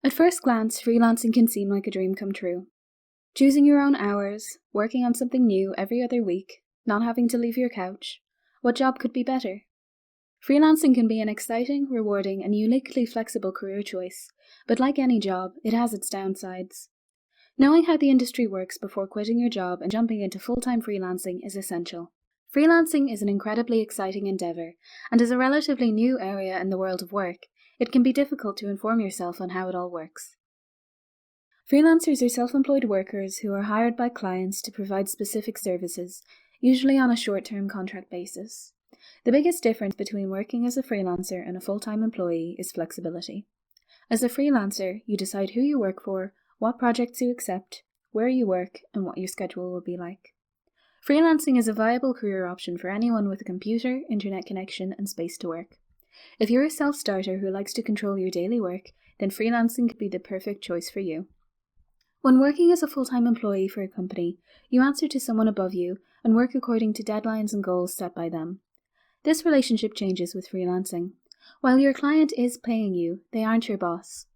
At first glance, freelancing can seem like a dream come true. Choosing your own hours, working on something new every other week, not having to leave your couch. What job could be better? Freelancing can be an exciting, rewarding, and uniquely flexible career choice, but like any job, it has its downsides. Knowing how the industry works before quitting your job and jumping into full-time freelancing is essential. Freelancing is an incredibly exciting endeavour, and as a relatively new area in the world of work, it can be difficult to inform yourself on how it all works. Freelancers are self-employed workers who are hired by clients to provide specific services, usually on a short-term contract basis. The biggest difference between working as a freelancer and a full-time employee is flexibility. As a freelancer, you decide who you work for, what projects you accept, where you work, and what your schedule will be like. Freelancing is a viable career option for anyone with a computer, internet connection, and space to work. If you're a self-starter who likes to control your daily work, then freelancing could be the perfect choice for you. When working as a full-time employee for a company, you answer to someone above you and work according to deadlines and goals set by them. This relationship changes with freelancing. While your client is paying you, they aren't your boss.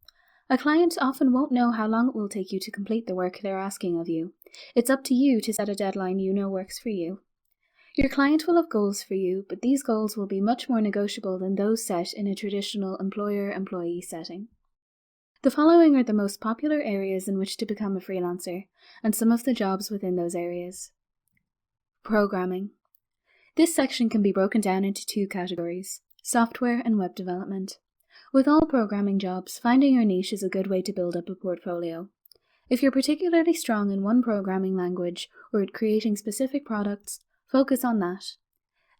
A client often won't know how long it will take you to complete the work they're asking of you. It's up to you to set a deadline you know works for you. Your client will have goals for you, but these goals will be much more negotiable than those set in a traditional employer-employee setting. The following are the most popular areas in which to become a freelancer, and some of the jobs within those areas. Programming. This section can be broken down into two categories: software and web development. With all programming jobs, finding your niche is a good way to build up a portfolio. If you're particularly strong in one programming language or at creating specific products, focus on that.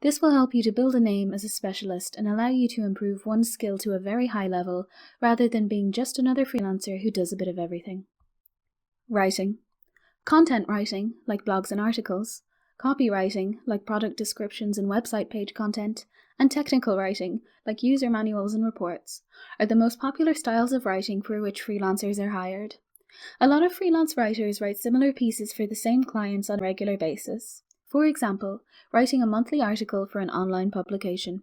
This will help you to build a name as a specialist and allow you to improve one skill to a very high level rather than being just another freelancer who does a bit of everything. Writing. Content writing, like blogs and articles. Copywriting, like product descriptions and website page content. And technical writing, like user manuals and reports, are the most popular styles of writing for which freelancers are hired. A lot of freelance writers write similar pieces for the same clients on a regular basis. For example, writing a monthly article for an online publication.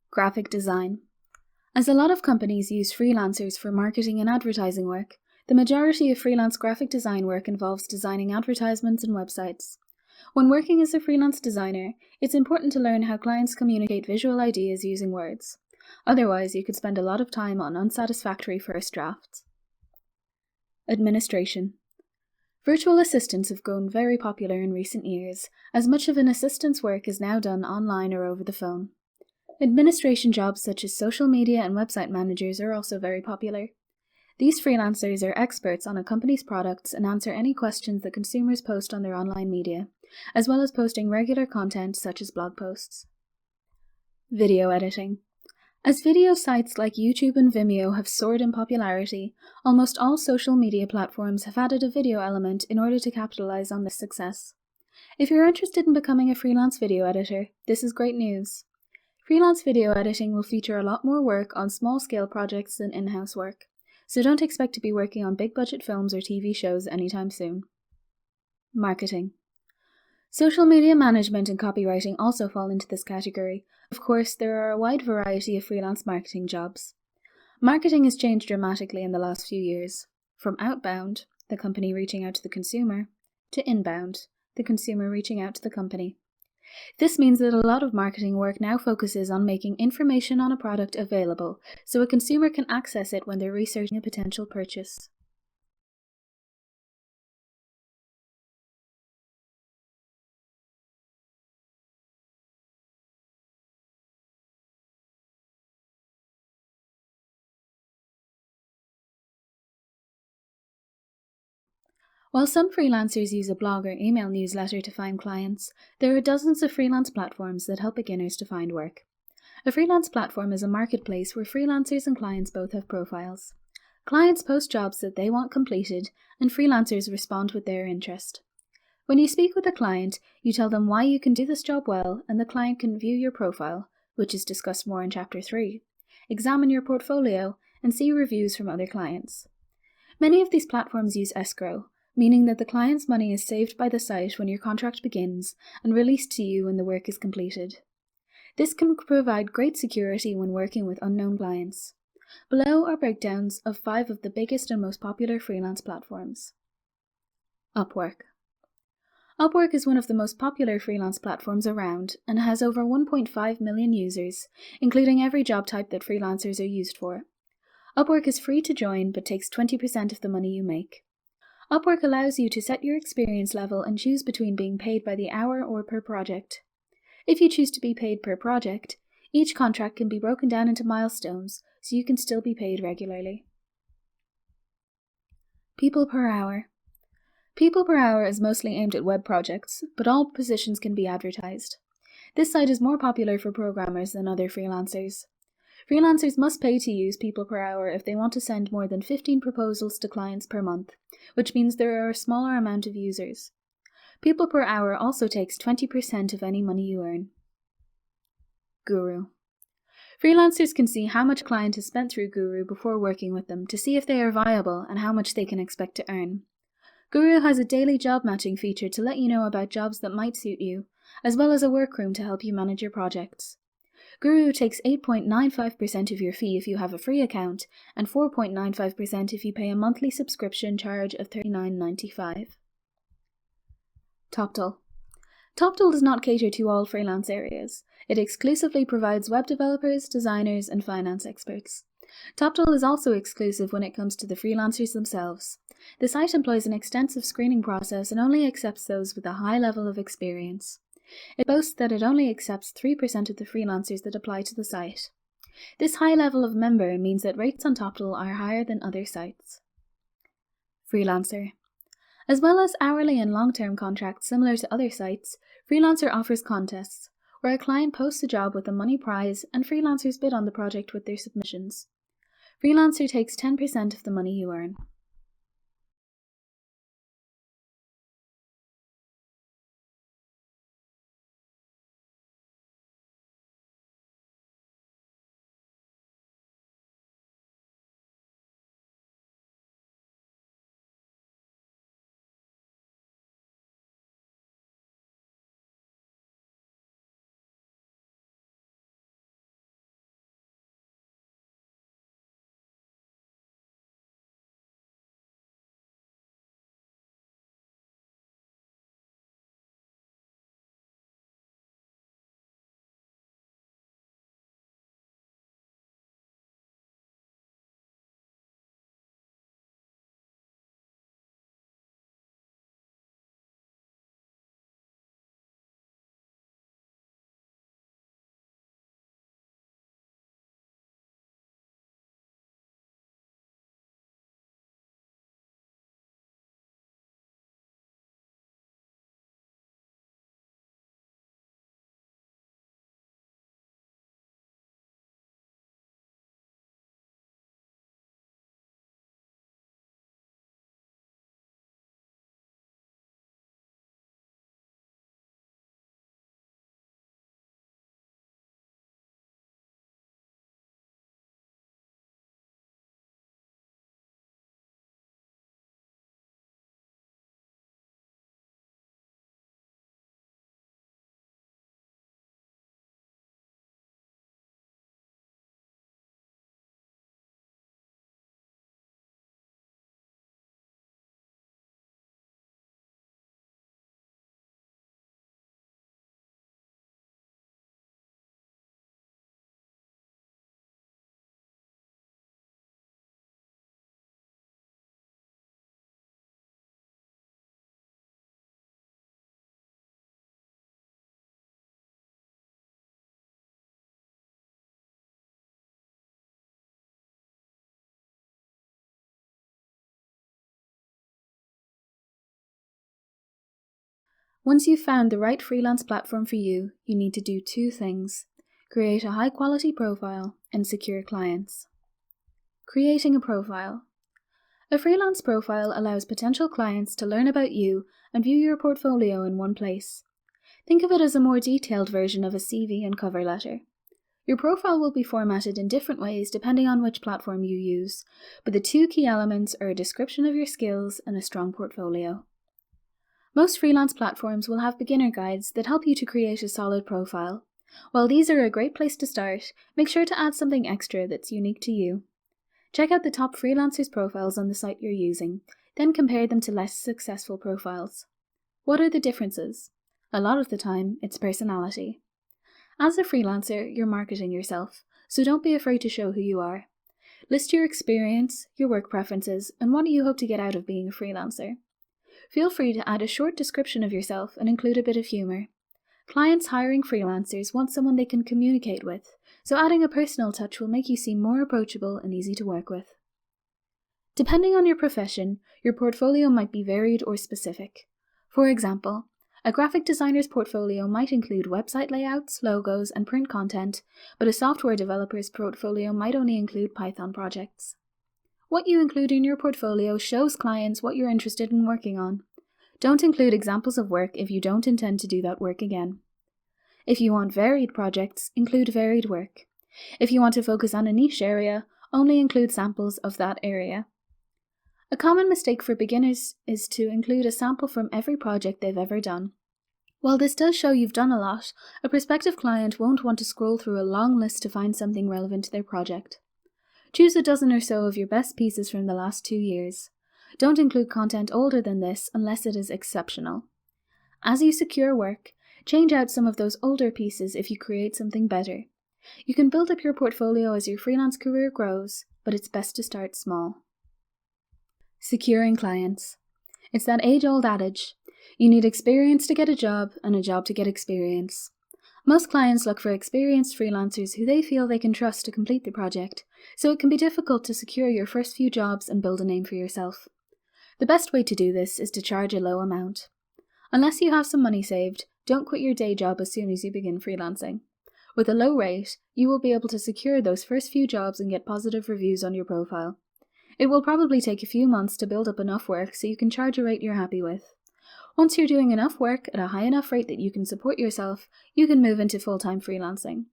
Graphic design. As a lot of companies use freelancers for marketing and advertising work, the majority of freelance graphic design work involves designing advertisements and websites. When working as a freelance designer, it's important to learn how clients communicate visual ideas using words. Otherwise, you could spend a lot of time on unsatisfactory first drafts. Administration. Virtual assistants have grown very popular in recent years, as much of an assistant's work is now done online or over the phone. Administration jobs such as social media and website managers are also very popular. These freelancers are experts on a company's products and answer any questions that consumers post on their online media, as well as posting regular content such as blog posts. Video editing. As video sites like YouTube and Vimeo have soared in popularity, almost all social media platforms have added a video element in order to capitalize on this success. If you're interested in becoming a freelance video editor, this is great news. Freelance video editing will feature a lot more work on small-scale projects than in-house work, so don't expect to be working on big-budget films or TV shows anytime soon. Marketing. Social media management and copywriting also fall into this category. Of course, there are a wide variety of freelance marketing jobs. Marketing has changed dramatically in the last few years, from outbound, the company reaching out to the consumer, to inbound, the consumer reaching out to the company. This means that a lot of marketing work now focuses on making information on a product available so a consumer can access it when they're researching a potential purchase. While some freelancers use a blog or email newsletter to find clients, there are dozens of freelance platforms that help beginners to find work. A freelance platform is a marketplace where freelancers and clients both have profiles. Clients post jobs that they want completed, and freelancers respond with their interest. When you speak with a client, you tell them why you can do this job well, and the client can view your profile, which is discussed more in Chapter 3, examine your portfolio, and see reviews from other clients. Many of these platforms use escrow, meaning that the client's money is saved by the site when your contract begins and released to you when the work is completed. This can provide great security when working with unknown clients. Below are breakdowns of 5 of the biggest and most popular freelance platforms. Upwork. Upwork is one of the most popular freelance platforms around and has over 1.5 million users, including every job type that freelancers are used for. Upwork is free to join but takes 20% of the money you make. Upwork allows you to set your experience level and choose between being paid by the hour or per project. If you choose to be paid per project, each contract can be broken down into milestones so you can still be paid regularly. People per hour. People per hour is mostly aimed at web projects, but all positions can be advertised. This site is more popular for programmers than other freelancers. Freelancers must pay to use people per hour if they want to send more than 15 proposals to clients per month, which means there are a smaller amount of users. People per hour also takes 20% of any money you earn. Guru. Freelancers can see how much a client has spent through Guru before working with them to see if they are viable and how much they can expect to earn. Guru has a daily job matching feature to let you know about jobs that might suit you, as well as a workroom to help you manage your projects. Guru takes 8.95% of your fee if you have a free account, and 4.95% if you pay a monthly subscription charge of $39.95. TopTal. TopTal does not cater to all freelance areas. It exclusively provides web developers, designers, and finance experts. TopTal is also exclusive when it comes to the freelancers themselves. The site employs an extensive screening process and only accepts those with a high level of experience. It boasts that it only accepts 3% of the freelancers that apply to the site. This high level of member means that rates on TopTal are higher than other sites. Freelancer. As well as hourly and long-term contracts similar to other sites, Freelancer offers contests, where a client posts a job with a money prize and freelancers bid on the project with their submissions. Freelancer takes 10% of the money you earn. Once you've found the right freelance platform for you, you need to do 2 things: create a high-quality profile and secure clients. Creating a profile. A freelance profile allows potential clients to learn about you and view your portfolio in one place. Think of it as a more detailed version of a CV and cover letter. Your profile will be formatted in different ways depending on which platform you use, but the 2 key elements are a description of your skills and a strong portfolio. Most freelance platforms will have beginner guides that help you to create a solid profile. While these are a great place to start, make sure to add something extra that's unique to you. Check out the top freelancers' profiles on the site you're using, then compare them to less successful profiles. What are the differences? A lot of the time, it's personality. As a freelancer, you're marketing yourself, so don't be afraid to show who you are. List your experience, your work preferences, and what do you hope to get out of being a freelancer. Feel free to add a short description of yourself and include a bit of humor. Clients hiring freelancers want someone they can communicate with, so adding a personal touch will make you seem more approachable and easy to work with. Depending on your profession, your portfolio might be varied or specific. For example, a graphic designer's portfolio might include website layouts, logos, and print content, but a software developer's portfolio might only include Python projects. What you include in your portfolio shows clients what you're interested in working on. Don't include examples of work if you don't intend to do that work again. If you want varied projects, include varied work. If you want to focus on a niche area, only include samples of that area. A common mistake for beginners is to include a sample from every project they've ever done. While this does show you've done a lot, a prospective client won't want to scroll through a long list to find something relevant to their project. Choose a dozen or so of your best pieces from the last 2 years. Don't include content older than this unless it is exceptional. As you secure work, change out some of those older pieces if you create something better. You can build up your portfolio as your freelance career grows, but it's best to start small. Securing clients. It's that age-old adage, you need experience to get a job and a job to get experience. Most clients look for experienced freelancers who they feel they can trust to complete the project, so it can be difficult to secure your first few jobs and build a name for yourself. The best way to do this is to charge a low amount. Unless you have some money saved, don't quit your day job as soon as you begin freelancing. With a low rate, you will be able to secure those first few jobs and get positive reviews on your profile. It will probably take a few months to build up enough work so you can charge a rate you're happy with. Once you're doing enough work at a high enough rate that you can support yourself, you can move into full-time freelancing.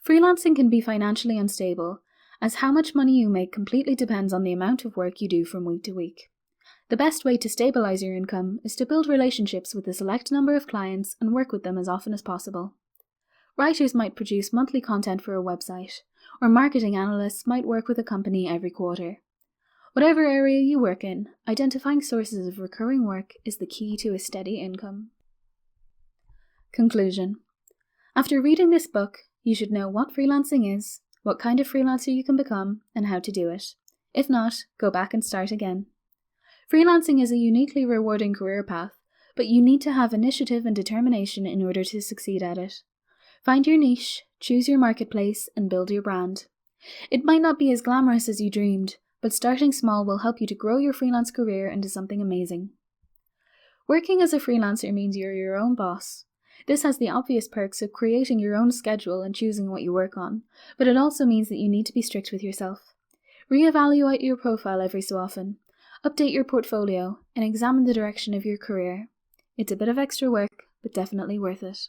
Freelancing can be financially unstable, as how much money you make completely depends on the amount of work you do from week to week. The best way to stabilize your income is to build relationships with a select number of clients and work with them as often as possible. Writers might produce monthly content for a website, or marketing analysts might work with a company every quarter. Whatever area you work in, identifying sources of recurring work is the key to a steady income. Conclusion. After reading this book, you should know what freelancing is, what kind of freelancer you can become, and how to do it. If not, go back and start again. Freelancing is a uniquely rewarding career path, but you need to have initiative and determination in order to succeed at it. Find your niche, choose your marketplace, and build your brand. It might not be as glamorous as you dreamed, but starting small will help you to grow your freelance career into something amazing. Working as a freelancer means you're your own boss. This has the obvious perks of creating your own schedule and choosing what you work on, but it also means that you need to be strict with yourself. Reevaluate your profile every so often, update your portfolio, and examine the direction of your career. It's a bit of extra work, but definitely worth it.